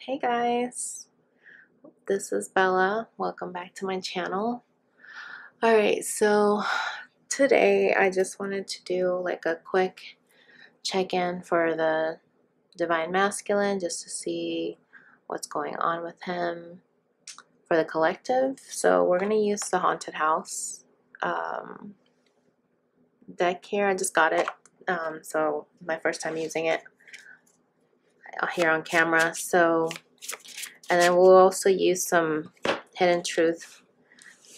Hey guys, this is Bella. Welcome back to my channel. Alright, so today I just wanted to do like a quick check-in for the Divine Masculine just to see what's going on with him for the collective. So we're going to use the Haunted House deck here. I just got it, so my first time using it here on camera. So, and then we'll also use some Hidden Truth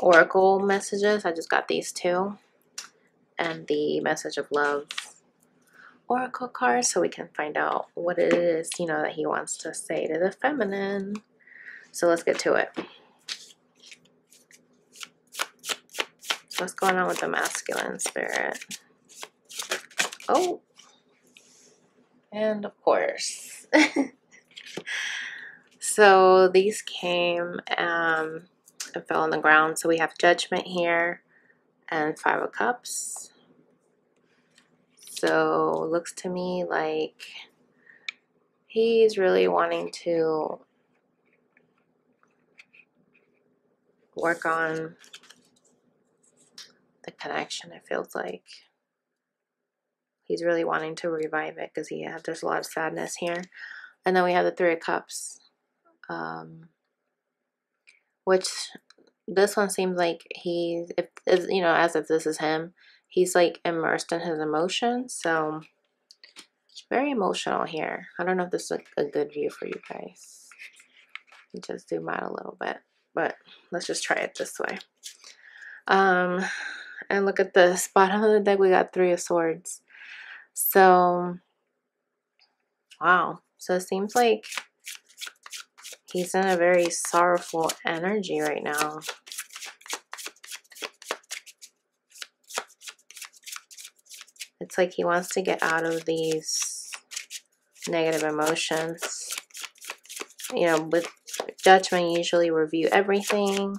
Oracle messages. I just got these two, and the Message of Love Oracle card, so we can find out what it is, you know, that he wants to say to the feminine. So let's get to it. So what's going on with the masculine spirit? Oh, and of course. So these came and fell on the ground. So we have Judgment here and Five of Cups. So it looks to me like he's really wanting to work on the connection. It feels like he's really wanting to revive it because there's a lot of sadness here. And then we have the Three of Cups, which this one seems like he's, if you know, as if this is him, he's like immersed in his emotions. So very emotional here. I don't know if this is a good view for you guys. Just zoom out a little bit, but let's just try it this way. And look at this bottom of the deck. We got Three of Swords. So wow. So it seems like he's in a very sorrowful energy right now. It's like he wants to get out of these negative emotions. You know, with Judgment, you usually review everything.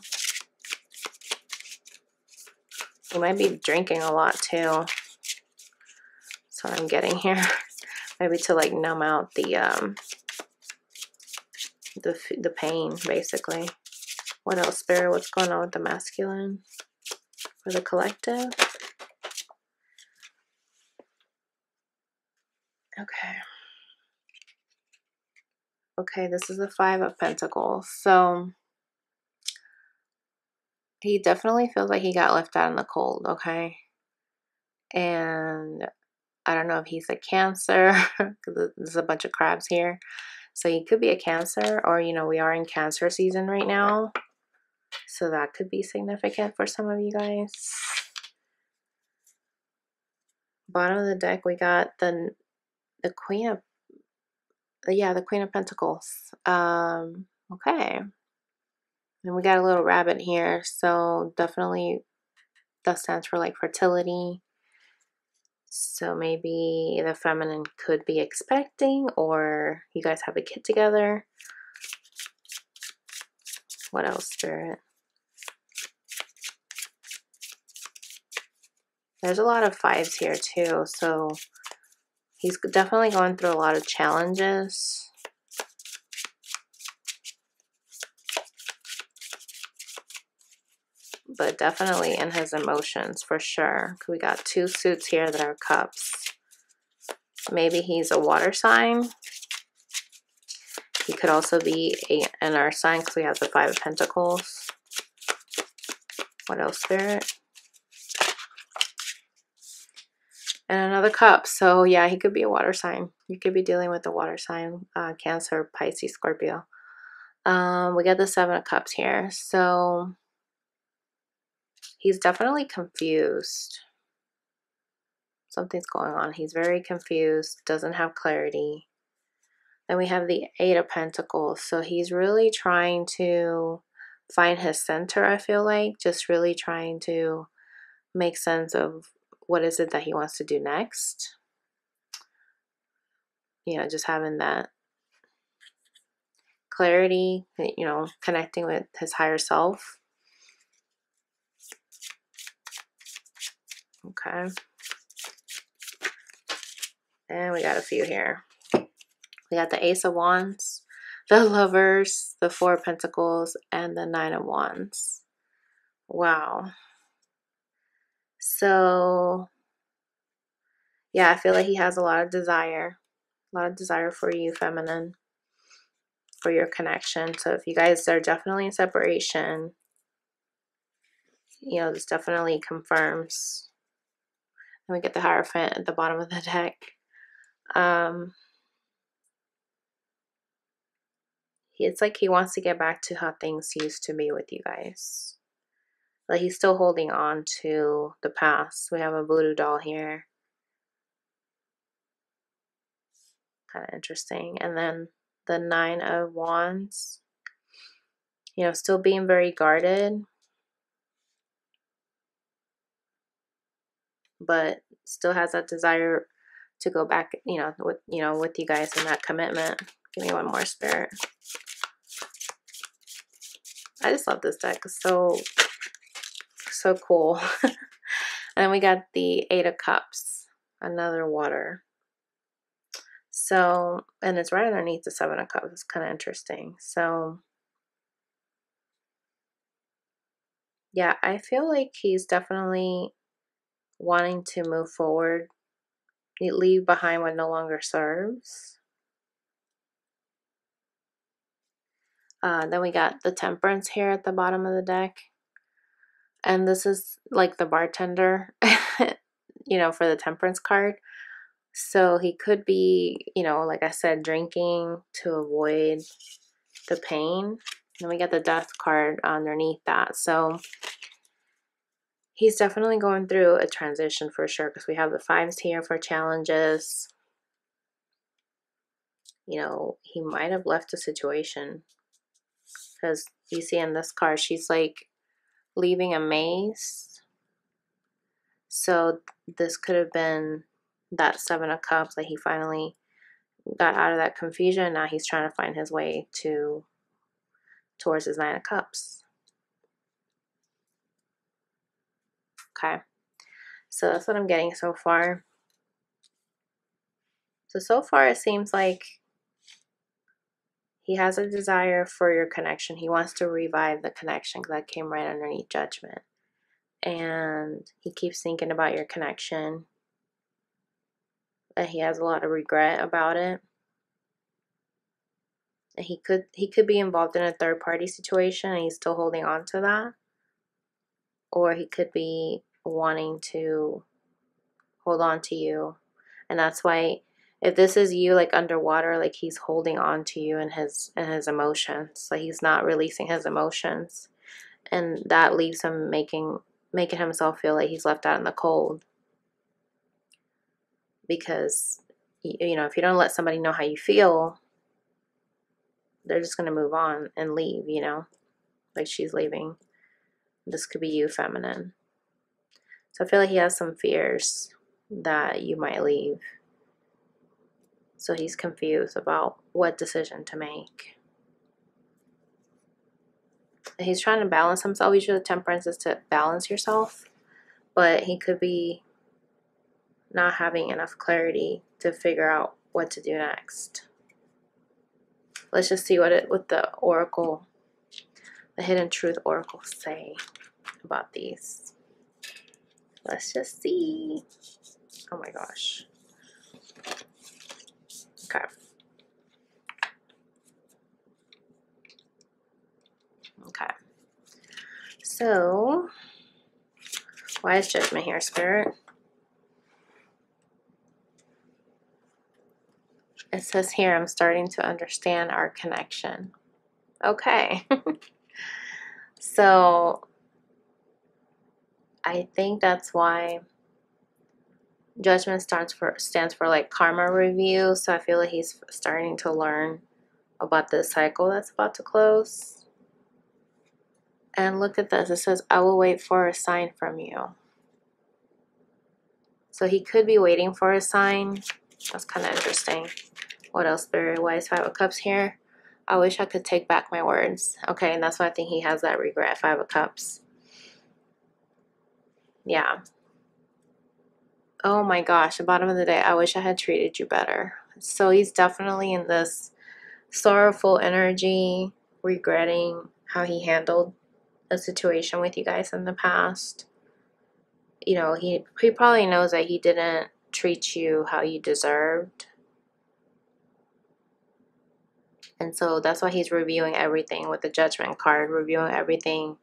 He might be drinking a lot too. That's what I'm getting here. Maybe to like numb out the pain, basically. What else, Spirit? What's going on with the masculine for the collective? Okay, this is the Five of Pentacles. So he definitely feels like he got left out in the cold, okay? And I don't know if he's a Cancer, because there's a bunch of crabs here. So he could be a Cancer, or, you know, we are in Cancer season right now. So that could be significant for some of you guys. Bottom of the deck, we got the Queen of, the Queen of Pentacles. Okay. And we got a little rabbit here, so definitely that stands for like fertility. So maybe the feminine could be expecting, or you guys have a kid together. What else, Spirit? There's a lot of fives here too, so he's definitely going through a lot of challenges. But definitely in his emotions for sure. We got two suits here that are cups. Maybe he's a water sign. He could also be an earth sign because we have the Five of Pentacles. What else, Spirit? And another cup. So yeah, he could be a water sign. You could be dealing with a water sign, Cancer, Pisces, Scorpio. We got the Seven of Cups here. So he's definitely confused. Something's going on. He's very confused, doesn't have clarity. Then we have the Eight of Pentacles. So he's really trying to find his center, I feel like. Just really trying to make sense of what is it that he wants to do next. You know, just having that clarity, you know, connecting with his higher self. Okay. And we got a few here. We got the Ace of Wands. the Lovers, the Four of Pentacles, and the Nine of Wands. Wow. So, yeah, I feel like he has a lot of desire for you, feminine, for your connection. So if you guys are definitely in separation, you know, this definitely confirms. Let me get the Hierophant at the bottom of the deck. It's like he wants to get back to how things used to be with you guys. Like he's still holding on to the past. We have a voodoo doll here. Kind of interesting. And then the Nine of Wands. You know, still being very guarded, but still has that desire to go back, you know, with you guys in that commitment. Give me one more, Spirit. I just love this deck. It's so cool. And then we got the Eight of Cups, another water. So, and it's right underneath the Seven of Cups. It's kind of interesting. So, yeah, I feel like he's definitely wanting to move forward, leave behind what no longer serves. Then we got the Temperance here at the bottom of the deck. And this is like the bartender, you know, for the Temperance card. So he could be, you know, like I said, drinking to avoid the pain. Then we got the Death card underneath that. So he's definitely going through a transition for sure, because we have the fives here for challenges. You know, he might have left a situation, because you see in this card, she's like leaving a maze. So this could have been that Seven of Cups, that he finally got out of that confusion. Now he's trying to find his way towards his Nine of Cups. Okay, so that's what I'm getting so far. So far it seems like he has a desire for your connection. He wants to revive the connection, because that came right underneath Judgment. And he keeps thinking about your connection. That he has a lot of regret about it. And he could be involved in a third party situation and he's still holding on to that. Or he could be wanting to hold on to you. And that's why, if this is you like underwater, like he's holding on to you and his emotions. Like he's not releasing his emotions. And that leaves him making himself feel like he's left out in the cold. Because, you know, if you don't let somebody know how you feel, they're just going to move on and leave, you know, like she's leaving. This could be you, feminine. So I feel like he has some fears that you might leave. So he's confused about what decision to make. He's trying to balance himself. Usually the Temperance is to balance yourself. But he could be not having enough clarity to figure out what to do next. Let's just see what the Oracle, the Hidden Truth Oracle, say about these. Let's just see. Oh my gosh. Okay. Okay. So, why is Judgment here, Spirit? It says here, I'm starting to understand our connection. Okay. So, I think that's why Judgment stands for like karma review. So I feel like he's starting to learn about this cycle that's about to close. And look at this. It says, I will wait for a sign from you. So he could be waiting for a sign. That's kind of interesting. What else, Spirit? Why is Five of Cups here? I wish I could take back my words. Okay, and that's why I think he has that regret. Five of Cups. Yeah. Oh my gosh, the bottom of the day, I wish I had treated you better. So he's definitely in this sorrowful energy, regretting how he handled a situation with you guys in the past. You know, he probably knows that he didn't treat you how you deserved. And so that's why he's reviewing everything with the Judgment card, reviewing everything,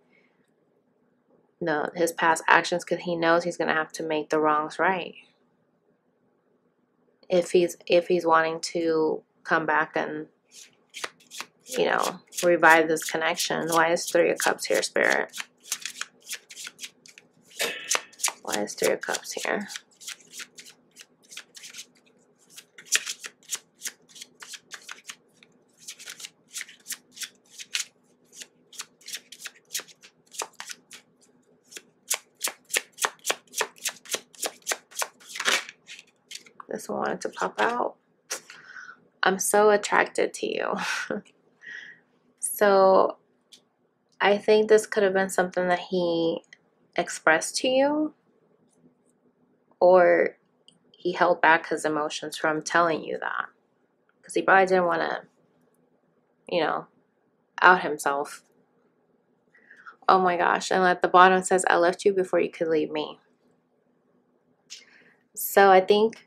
his past actions, because he knows he's going to have to make the wrongs right. If he's wanting to come back and, you know, revive this connection. Why is Three of Cups here, Spirit? Why is Three of Cups here? This one wanted to pop out. I'm so attracted to you. So I think this could have been something that he expressed to you, or he held back his emotions from telling you that, because he probably didn't want to, you know, out himself. Oh my gosh. And at the bottom it says, I left you before you could leave me. So I think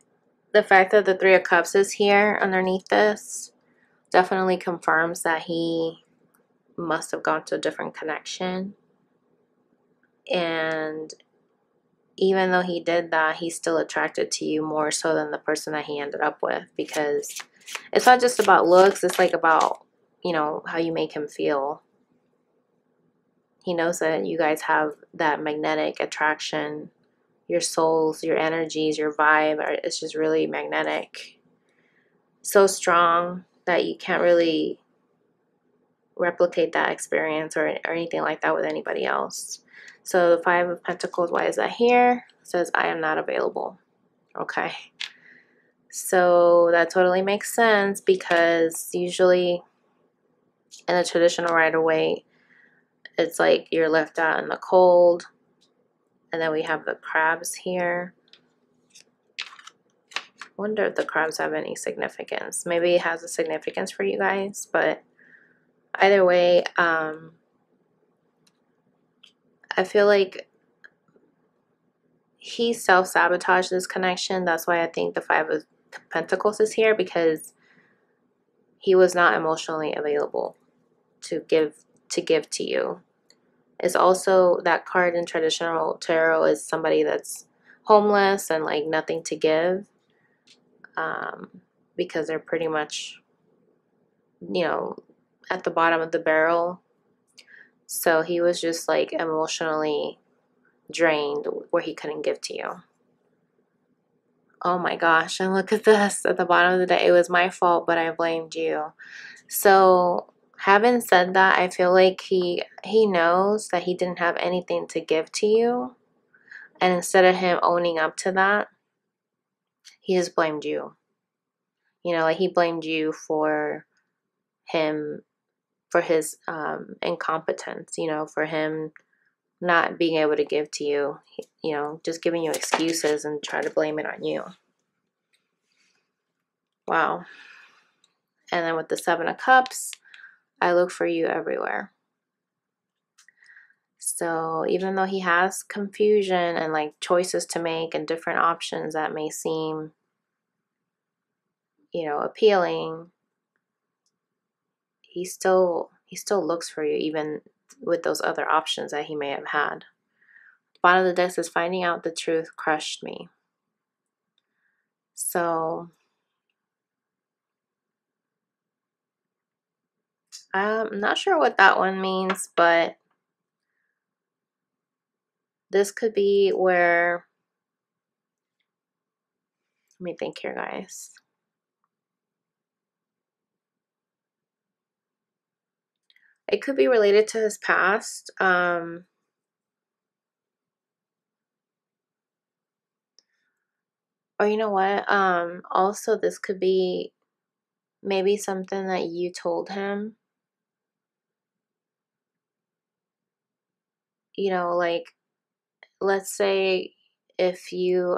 the fact that the Three of Cups is here underneath this definitely confirms that he must have gone to a different connection. And even though he did that, he's still attracted to you more so than the person that he ended up with, because it's not just about looks, it's like about, you know, how you make him feel. He knows that you guys have that magnetic attraction. Your souls, your energies, your vibe, it's just really magnetic. So strong that you can't really replicate that experience or anything like that with anybody else. So the Five of Pentacles, why is that here? It says, I am not available. Okay. So that totally makes sense, because usually in a traditional right-of-way, it's like you're left out in the cold. And then we have the crabs here. Wonder if the crabs have any significance. Maybe it has a significance for you guys, but either way, I feel like he self-sabotaged this connection. That's why I think the Five of Pentacles is here, because he was not emotionally available to give to you. It's also that card in traditional tarot is somebody that's homeless and like nothing to give, because they're pretty much, you know, at the bottom of the barrel. So he was just like emotionally drained where he couldn't give to you. Oh my gosh, and look at this at the bottom of the deck. It was my fault, but I blamed you. So having said that, I feel like he knows that he didn't have anything to give to you, and instead of him owning up to that, he just blamed you. You know, like he blamed you for his incompetence, you know, for him not being able to give to you, you know, just giving you excuses and try to blame it on you. Wow. And then with the Seven of Cups, I look for you everywhere. So even though he has confusion and like choices to make and different options that may seem, you know, appealing, he still looks for you, even with those other options that he may have had. The bottom of the deck says, finding out the truth crushed me. So I'm not sure what that one means, but this could be where, let me think here, guys. It could be related to his past. Or you know what? Also, this could be maybe something that you told him. You know, like, let's say if you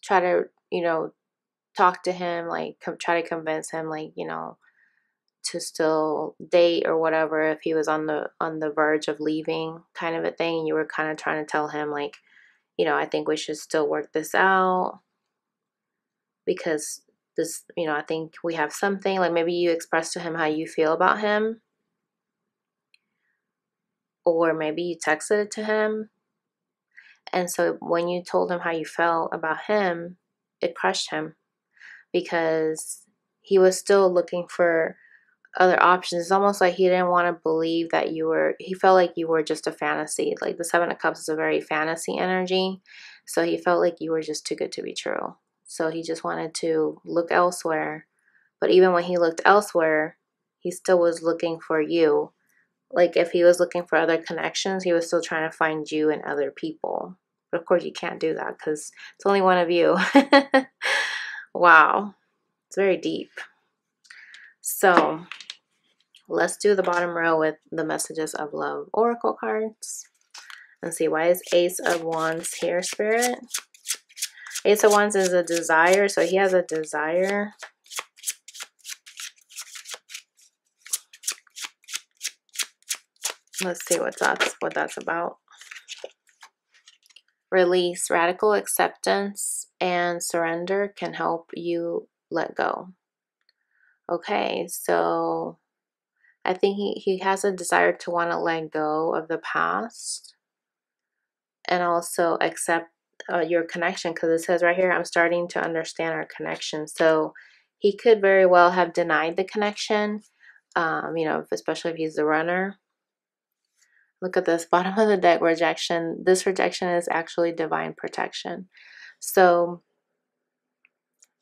try to, you know, talk to him, like try to convince him, like, you know, to still date or whatever, if he was on the verge of leaving kind of a thing. You were kind of trying to tell him like, you know, I think we should still work this out because this, you know, I think we have something. Like maybe you expressed to him how you feel about him, or maybe you texted it to him. And so when you told him how you felt about him, it crushed him because he was still looking for other options. It's almost like he didn't want to believe that you were, he felt like you were just a fantasy. Like the Seven of Cups is a very fantasy energy. So he felt like you were just too good to be true. So he just wanted to look elsewhere. But even when he looked elsewhere, he still was looking for you. Like if he was looking for other connections, he was still trying to find you and other people. But of course you can't do that because it's only one of you. Wow. It's very deep. So let's do the bottom row with the messages of love oracle cards. And see, why is Ace of Wands here, Spirit? Ace of Wands is a desire. So he has a desire. Let's see what that's about. Release, radical acceptance, and surrender can help you let go. Okay, so I think he has a desire to want to let go of the past and also accept your connection, because it says right here, I'm starting to understand our connection. So he could very well have denied the connection, you know, especially if he's the runner. Look at this, bottom of the deck, rejection. This rejection is actually divine protection. So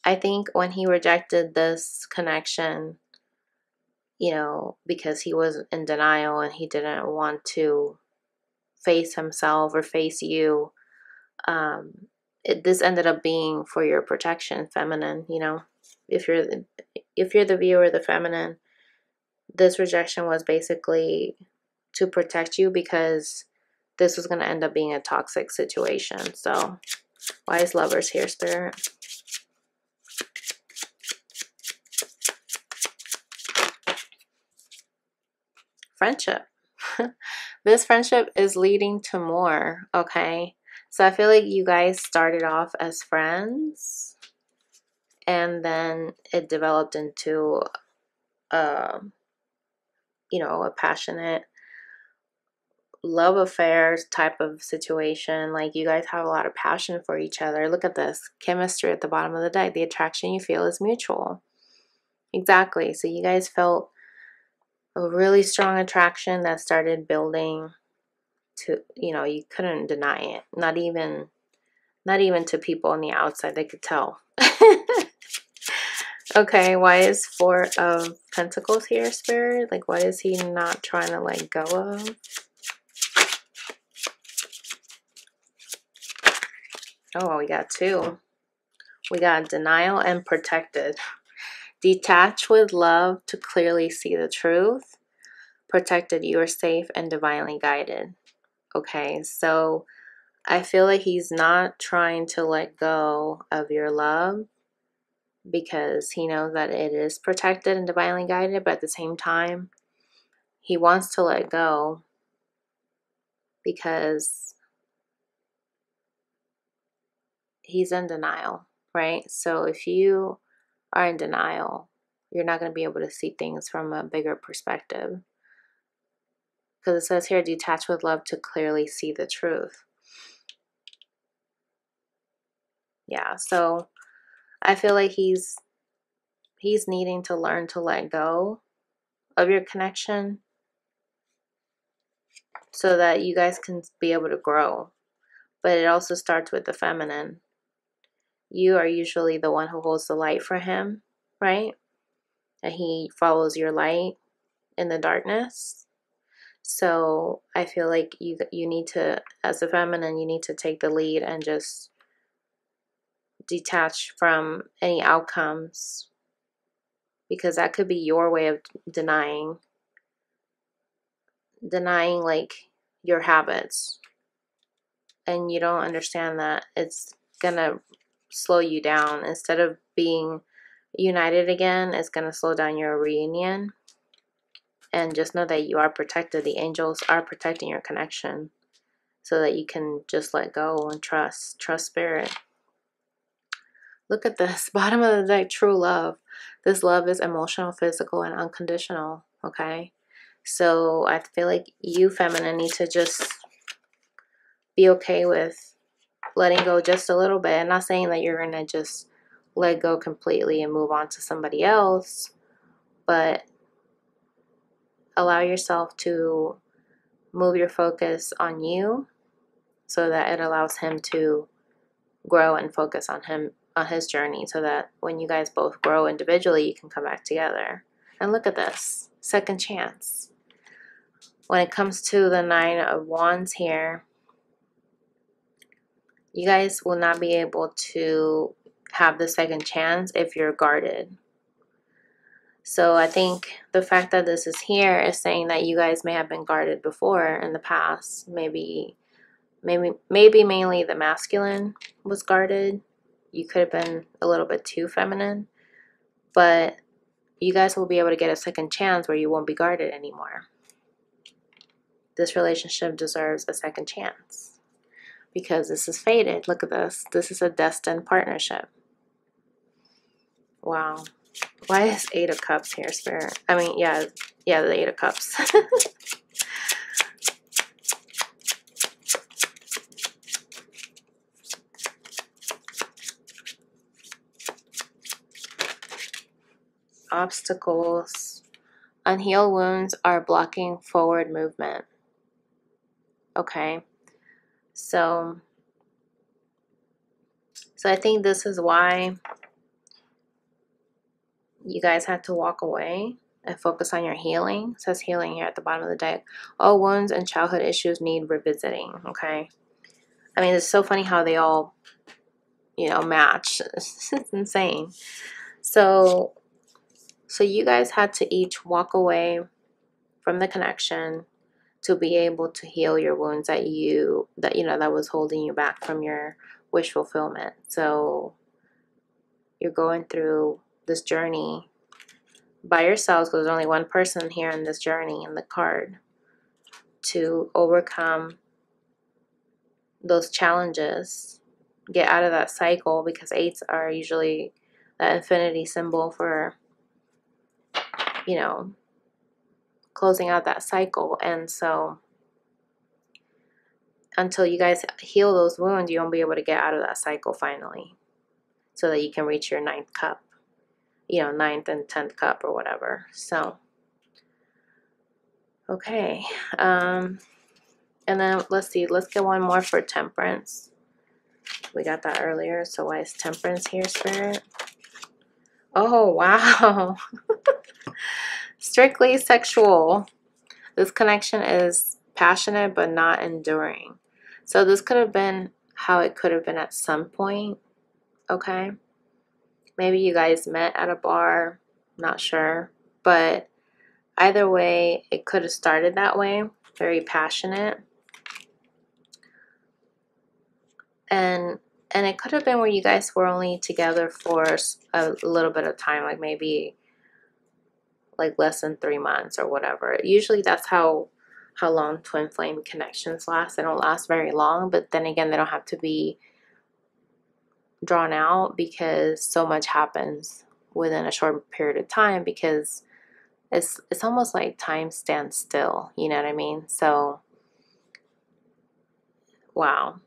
I think when he rejected this connection, you know, because he was in denial and he didn't want to face himself or face you, this ended up being for your protection, feminine. You know, if you're the viewer, the feminine, this rejection was basically to protect you because this was going to end up being a toxic situation. So why is Lovers here, Spirit? Friendship. This friendship is leading to more, okay? So I feel like you guys started off as friends and then it developed into you know, a passionate love affairs type of situation. Like you guys have a lot of passion for each other. Look at this chemistry at the bottom of the deck. The attraction you feel is mutual. Exactly. So you guys felt a really strong attraction that started building to, you know, you couldn't deny it. Not even to people on the outside. They could tell. Okay, why is Four of Pentacles here, Spirit? Like, what is he not trying to let go of? Oh, we got two. We got denial and protected. Detach with love to clearly see the truth. Protected, you are safe and divinely guided. Okay, so I feel like he's not trying to let go of your love because he knows that it is protected and divinely guided, but at the same time, he wants to let go because he's in denial, right? So if you are in denial, you're not going to be able to see things from a bigger perspective. Because it says here, detach with love to clearly see the truth. Yeah, so I feel like he's needing to learn to let go of your connection so that you guys can be able to grow. But it also starts with the feminine. You are usually the one who holds the light for him, right? And he follows your light in the darkness. So I feel like you need to, as a feminine, you need to take the lead and just detach from any outcomes, because that could be your way of denying like your habits, and you don't understand that it's gonna slow you down. Instead of being united again, it's gonna slow down your reunion. And just know that you are protected. The angels are protecting your connection so that you can just let go and trust spirit. Look at this. Bottom of the deck, true love. This love is emotional, physical, and unconditional. Okay. So I feel like you, feminine, need to just be okay with letting go just a little bit. I'm not saying that you're going to just let go completely and move on to somebody else, but allow yourself to move your focus on you so that it allows him to grow and focus on his journey, so that when you guys both grow individually, you can come back together. And look at this, second chance. When it comes to the 9 of Wands here, you guys will not be able to have the second chance if you're guarded. So I think the fact that this is here is saying that you guys may have been guarded before in the past. Maybe mainly the masculine was guarded. You could have been a little bit too feminine, but you guys will be able to get a second chance where you won't be guarded anymore. This relationship deserves a second chance because this is fated. Look at this. This is a destined partnership. Wow. Why is 8 of Cups here, Spirit? I mean, yeah, the 8 of Cups. Obstacles. Unhealed wounds are blocking forward movement. Okay. So I think this is why you guys have to walk away and focus on your healing. It says healing here at the bottom of the deck. All wounds and childhood issues need revisiting. Okay. I mean, it's so funny how they all, match. It's insane. So you guys had to each walk away from the connection to be able to heal your wounds that was holding you back from your wish fulfillment. So you're going through this journey by yourselves, because there's only one person here in this journey in the card, to overcome those challenges, get out of that cycle, because 8s are usually that infinity symbol for, closing out that cycle. And so until you guys heal those wounds, you won't be able to get out of that cycle finally, so that you can reach your 9th cup, 9th and 10th cup or whatever. So, okay. And then let's see, let's get one more for Temperance. We got that earlier. So why is Temperance here, Spirit? Oh, wow. Strictly sexual. This connection is passionate but not enduring. So this could have been how it could have been at some point. Okay. Maybe you guys met at a bar. Not sure. But either way, it could have started that way. Very passionate. And it could have been where you guys were only together for a little bit of time, like maybe like less than 3 months or whatever. Usually that's how long twin flame connections last. They don't last very long, but then again, they don't have to be drawn out, because so much happens within a short period of time, because it's almost like time stands still, you know what I mean? So wow.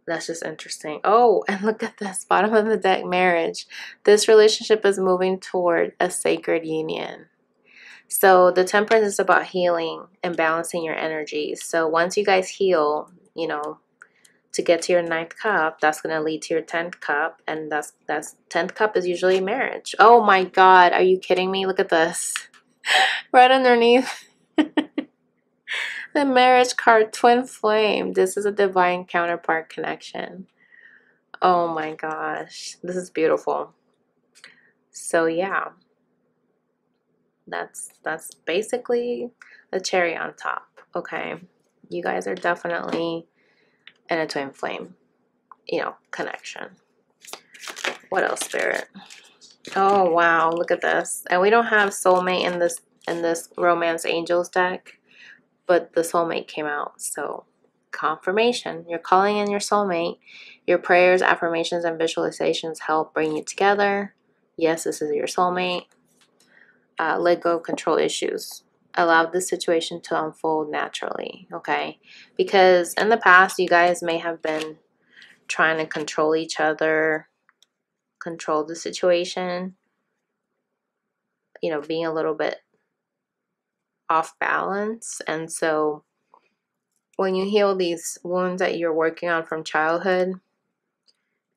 That's just interesting. Oh, and look at this, bottom of the deck, marriage. This relationship is moving toward a sacred union. So the Temperance is about healing and balancing your energies. So once you guys heal, to get to your 9th cup, that's going to lead to your 10th cup. And that's 10th cup is usually marriage. Oh my God. Are you kidding me? Look at this. Right underneath. The marriage card, twin flame. This is a divine counterpart connection. Oh my gosh. This is beautiful. So yeah. That's basically the cherry on top. Okay. You guys are definitely in a twin flame, connection. What else, Spirit? Oh wow, look at this. And we don't have soulmate in this in this romance angels deck, but the soulmate came out. So confirmation, you're calling in your soulmate. Your prayers, affirmations, and visualizations help bring you together. Yes, this is your soulmate. Let go of control issues. Allow this situation to unfold naturally, okay? Because in the past, you guys may have been trying to control each other, control the situation, you know, being a little bit off balance. And so when you heal these wounds that you're working on from childhood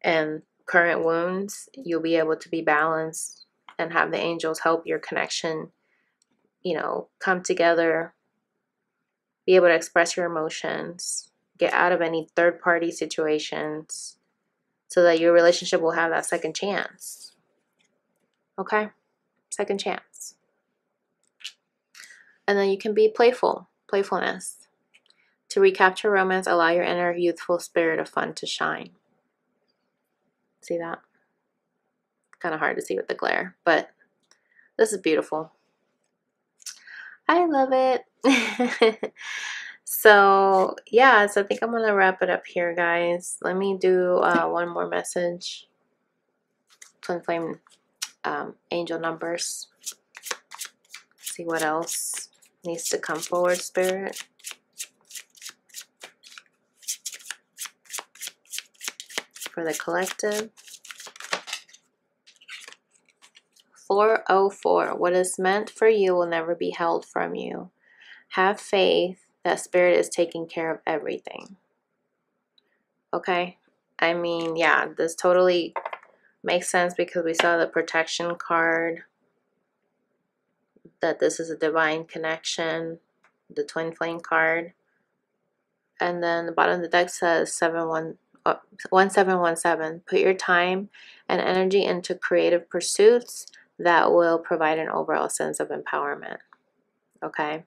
and current wounds, you'll be able to be balanced and have the angels help your connection, you know, come together, be able to express your emotions, get out of any third-party situations so that your relationship will have that second chance. Okay? Second chance. And then you can be playful. Playfulness. To recapture romance, allow your inner youthful spirit of fun to shine. See that? Kind of hard to see with the glare, but this is beautiful. I love it. So yeah, so I think I'm gonna wrap it up here, guys. Let me do one more message. Twin flame angel numbers. See what else needs to come forward, Spirit. For the collective. 404. What is meant for you will never be held from you. Have faith that Spirit is taking care of everything. Okay? I mean, yeah, this totally makes sense because we saw the protection card, that this is a divine connection, the twin flame card. And then the bottom of the deck says 1717. Put your time and energy into creative pursuits that will provide an overall sense of empowerment. Okay?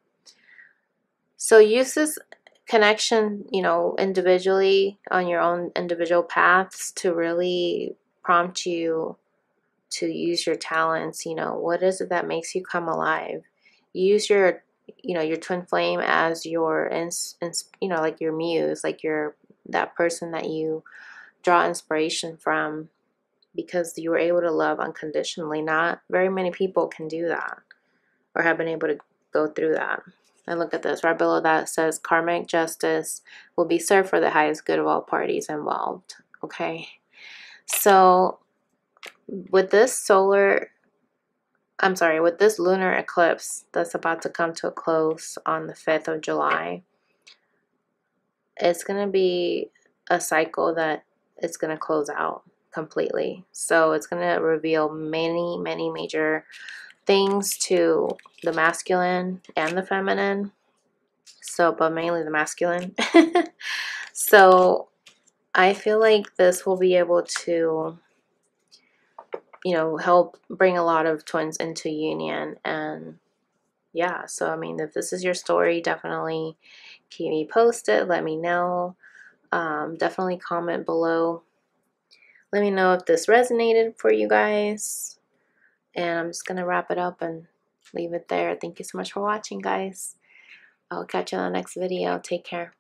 So use this connection, you know, individually on your own individual paths to really prompt you to use your talents. You know, what is it that makes you come alive? Use your, you know, your twin flame as your, you know, like your muse, like that person that you draw inspiration from, because you were able to love unconditionally. Not very many people can do that or have been able to go through that. And look at this, right below that says karmic justice will be served for the highest good of all parties involved. Okay, so with this with this lunar eclipse that's about to come to a close on the 5th of July, it's going to be a cycle that it's going to close out completely. So it's going to reveal many, many major things to the masculine and the feminine. So, but mainly the masculine. So I feel like this will be able to, you know, help bring a lot of twins into union. And yeah, so I mean, if this is your story, definitely keep me posted. Let me know. Definitely comment below. Let me know if this resonated for you guys. And I'm just going to wrap it up and leave it there. Thank you so much for watching, guys. I'll catch you on the next video. Take care.